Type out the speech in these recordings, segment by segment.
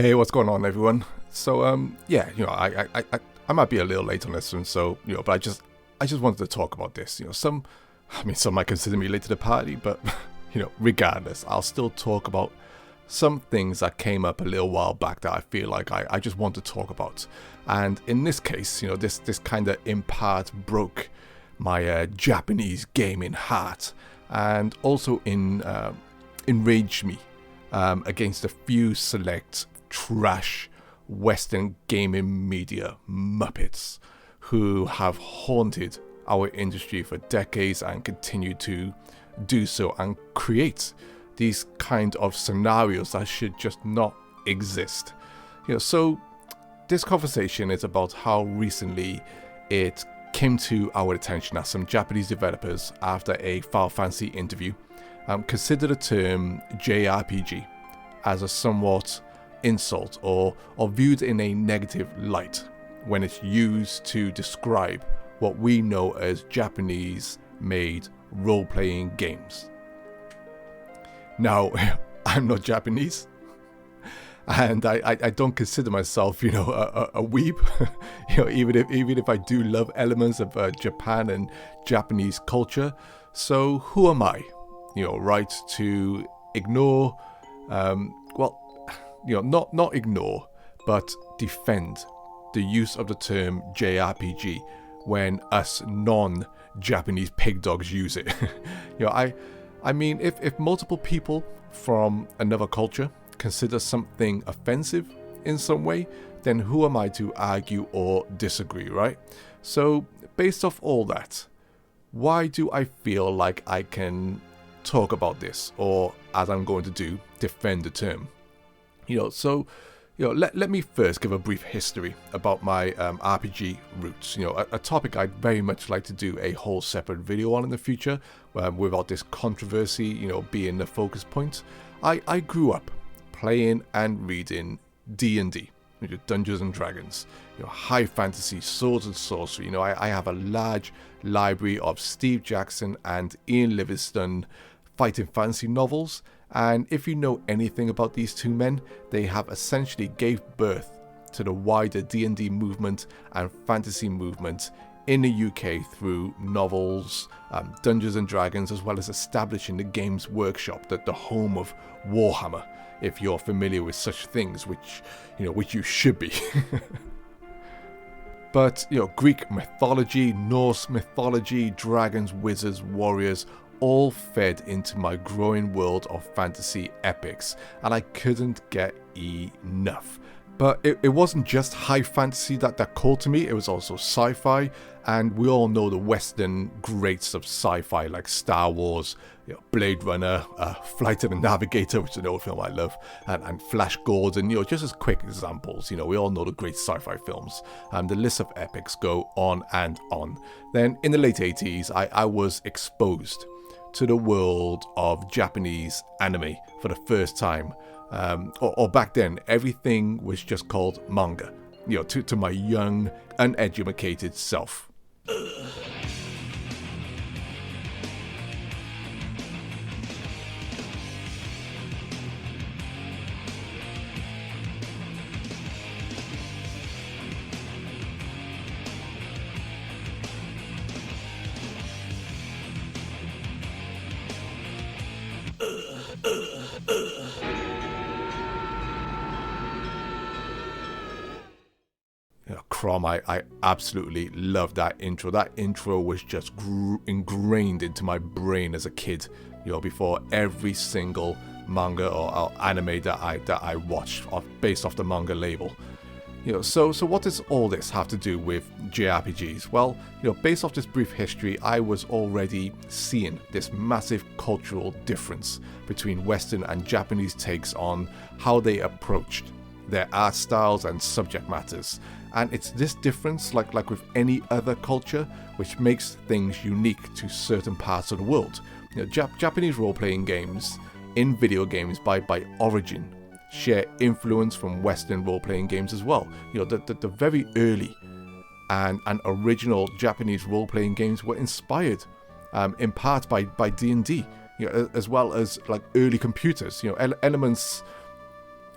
Hey, what's going on, everyone? So, yeah, I might be a little late on this one, so but I just wanted to talk about this. Some might consider me late to the party, but regardless, I'll still talk about some things that came up a little while back that I feel like I just want to talk about. And in this case, this kind of in part broke my Japanese gaming heart, and also enraged me against a few select trash Western gaming media muppets who have haunted our industry for decades and continue to do so and create these kind of scenarios that should just not exist. So this conversation is about how recently it came to our attention that some Japanese developers, after a Final Fantasy interview, consider the term JRPG as a somewhat insult or viewed in a negative light when it's used to describe what we know as Japanese-made role-playing games. Now, I'm not Japanese, and I don't consider myself, a weeb, even if I do love elements of Japan and Japanese culture. So who am I, right, to ignore, not ignore, but defend the use of the term JRPG when us non-Japanese pig dogs use it. I mean, if multiple people from another culture consider something offensive in some way, then who am I to argue or disagree, right? So, based off all that, why do I feel like I can talk about this, or as I'm going to do, defend the term? Let me first give a brief history about my RPG roots. A topic I'd very much like to do a whole separate video on in the future, without this controversy, being the focus point. I grew up playing and reading D&D, Dungeons and Dragons, high fantasy, swords and sorcery. I have a large library of Steve Jackson and Ian Livingstone fighting fantasy novels. And if you know anything about these two men, they have essentially gave birth to the wider D&D movement and fantasy movement in the UK through novels, Dungeons and Dragons, as well as establishing the Games Workshop, the home of Warhammer, if you're familiar with such things, which you should be. But Greek mythology, Norse mythology, dragons, wizards, warriors, all fed into my growing world of fantasy epics, and I couldn't get enough. But it wasn't just high fantasy that called to me, it was also sci-fi, and we all know the Western greats of sci-fi like Star Wars, Blade Runner, Flight of the Navigator, which is an old film I love, and Flash Gordon, just as quick examples. We all know the great sci-fi films, and the list of epics go on and on. Then in the late 80s, I was exposed to the world of Japanese anime for the first time. Or back then, everything was just called manga, to my young, uneducated self. Crom, I absolutely love that intro. That intro was just ingrained into my brain as a kid, before every single manga or anime that I watched based off the manga label. So what does all this have to do with JRPGs? Well, based off this brief history, I was already seeing this massive cultural difference between Western and Japanese takes on how they approached their art styles and subject matters. And it's this difference, like with any other culture, which makes things unique to certain parts of the world. Japanese role-playing games in video games by origin share influence from Western role-playing games as well. The very early and original Japanese role-playing games were inspired in part by D&D, as well as like early computers. Elements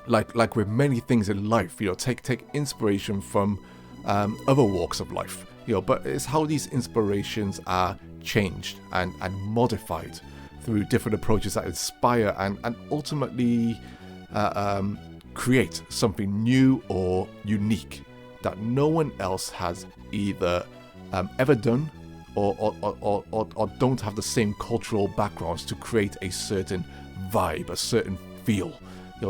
like with many things in life, take inspiration from other walks of life, but it's how these inspirations are changed and modified through different approaches that inspire and ultimately create something new or unique that no one else has either ever done or don't have the same cultural backgrounds to create a certain vibe, a certain feel.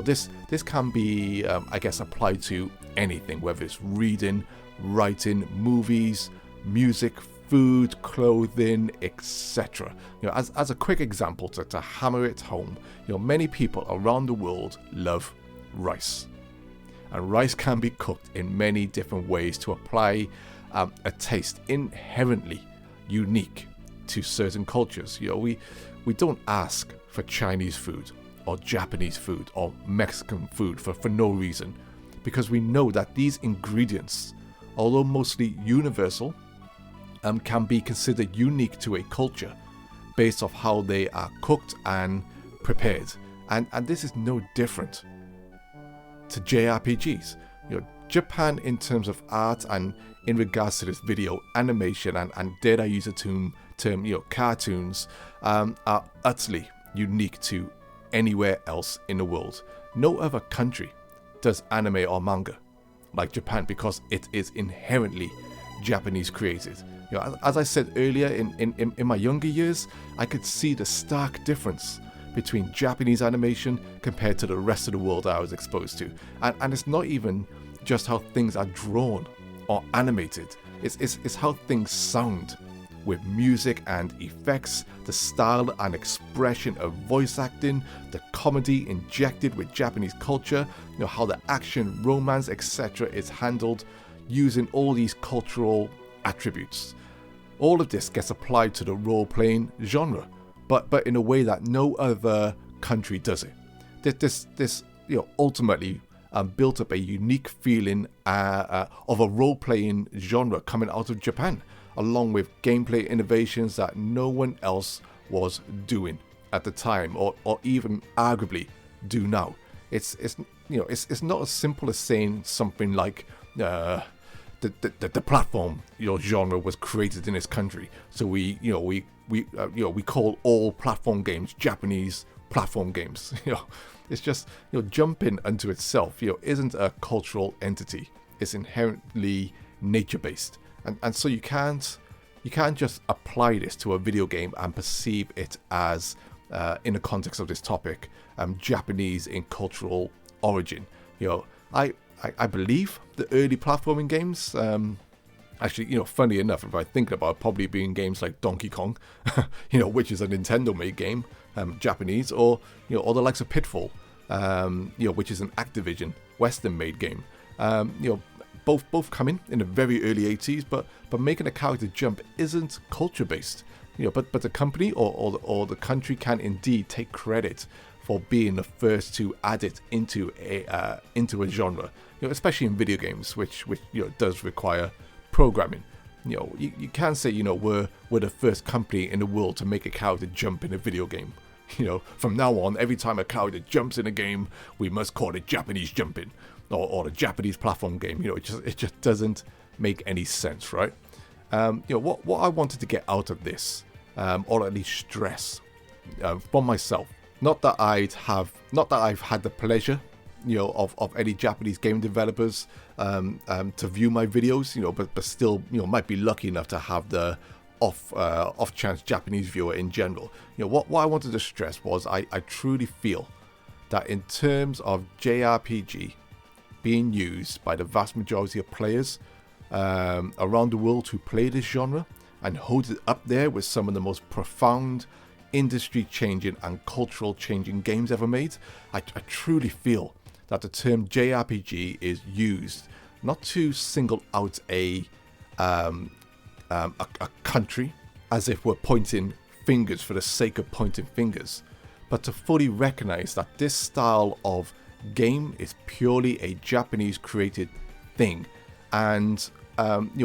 This can be, I guess, applied to anything, whether it's reading, writing, movies, music, food, clothing, etc. As a quick example to hammer it home, many people around the world love rice. And rice can be cooked in many different ways to apply a taste inherently unique to certain cultures. We don't ask for Chinese food or Japanese food or Mexican food for no reason, because we know that these ingredients, although mostly universal, can be considered unique to a culture based off how they are cooked and prepared. And this is no different to JRPGs. Japan, in terms of art and in regards to this video animation and dare I use a term cartoons, are utterly unique to anywhere else in the world. No other country does anime or manga like Japan because it is inherently Japanese created. As I said earlier, in my younger years, I could see the stark difference between Japanese animation compared to the rest of the world I was exposed to. And it's not even just how things are drawn or animated, it's how things sound, with music and effects, the style and expression of voice acting, the comedy injected with Japanese culture, how the action, romance, etc. is handled using all these cultural attributes. All of this gets applied to the role-playing genre, but in a way that no other country does it. This ultimately built up a unique feeling of a role-playing genre coming out of Japan, along with gameplay innovations that no one else was doing at the time, or even arguably do now. It's not as simple as saying something like the platform genre was created in this country, so we call all platform games Japanese platform games. It's just jumping unto itself isn't a cultural entity. It's inherently nature based, and so you can't just apply this to a video game and perceive it as in the context of this topic Japanese in cultural origin. I believe the early platforming games, actually, funny enough, if I think about it, probably being games like Donkey Kong, which is a Nintendo-made game, Japanese, or the likes of Pitfall, which is an Activision Western-made game. Both coming in the very early 80s, but making a character jump isn't culture-based. But the company or the country can indeed take credit for being the first to add it into a genre, especially in video games, which does require programming. You can say we're the first company in the world to make a character jump in a video game. From now on, every time a character jumps in a game, we must call it Japanese jumping or the Japanese platform game. It just doesn't make any sense, right? What I wanted to get out of this, or at least stress from myself. Not that I've had the pleasure, of any Japanese game developers to view my videos, but still, might be lucky enough to have the off chance Japanese viewer in general. What I wanted to stress was I truly feel that in terms of JRPG being used by the vast majority of players around the world who play this genre and hold it up there with some of the most profound, industry-changing and cultural-changing games ever made, I truly feel that the term JRPG is used not to single out a country as if we're pointing fingers for the sake of pointing fingers, but to fully recognize that this style of game is purely a Japanese created thing, and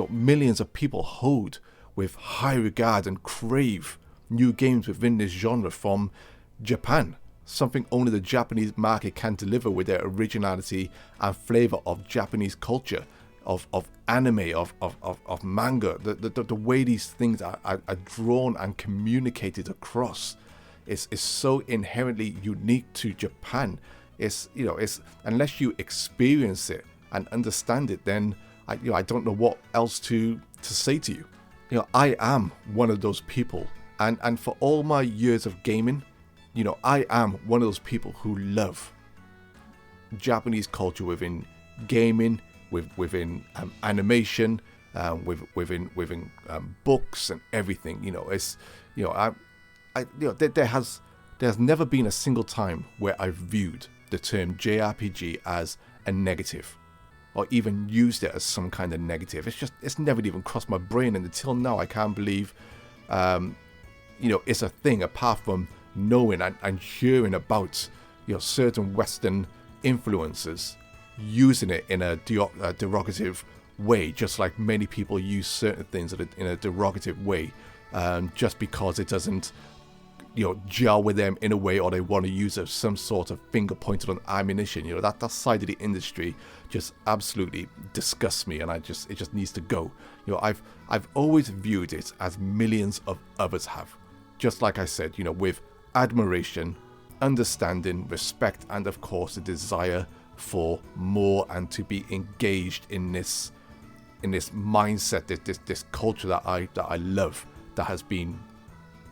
millions of people hold with high regard and crave new games within this genre from Japan. something only the Japanese market can deliver with their originality and flavor of Japanese culture, of anime, of manga, the way these things are drawn and communicated across is so inherently unique to Japan. It's unless you experience it and understand it, then I don't know what else to say to you. I am one of those people, and for all my years of gaming, I am one of those people who love Japanese culture within gaming, within animation, within books and everything. There has never been a single time where I've viewed the term JRPG as a negative, or even used it as some kind of negative. It's never even crossed my brain, and until now I can't believe it's a thing, apart from knowing and hearing about certain Western influences using it in a derogative way, just like many people use certain things in a derogative way, just because it doesn't gel with them in a way, or they want to use some sort of finger pointed on ammunition. That side of the industry just absolutely disgusts me, and it just needs to go. I've always viewed it as millions of others have, just like I said, with admiration, understanding, respect, and of course a desire for more and to be engaged in this mindset, this culture that I love, that has been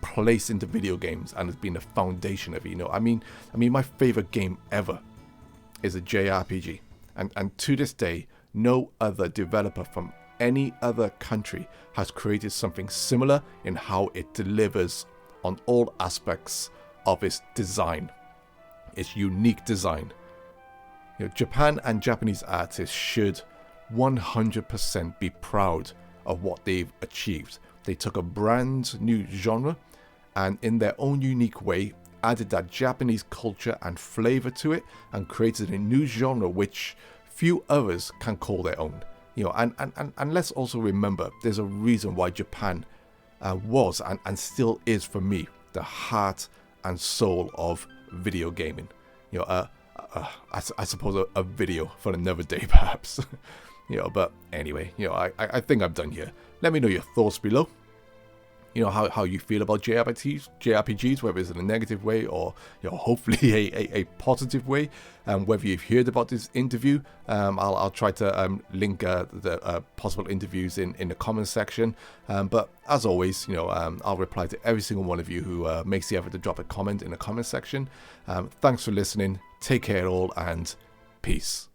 placed into video games and has been the foundation of it. I mean my favorite game ever is a JRPG, and to this day no other developer from any other country has created something similar in how it delivers on all aspects of its design, its unique design. Japan and Japanese artists should 100% be proud of what they've achieved. They took a brand new genre and in their own unique way added that Japanese culture and flavor to it, and created a new genre which few others can call their own. And let's also remember, there's a reason why Japan was and still is, for me, the heart and soul of video gaming. I suppose a video for another day, perhaps. But anyway, I think I'm done here. Let me know your thoughts below. How you feel about JRPGs, whether it's in a negative way or hopefully a positive way. Whether you've heard about this interview, I'll try to link the possible interviews in the comments section. But as always, I'll reply to every single one of you who makes the effort to drop a comment in the comment section. Thanks for listening. Take care all, and peace.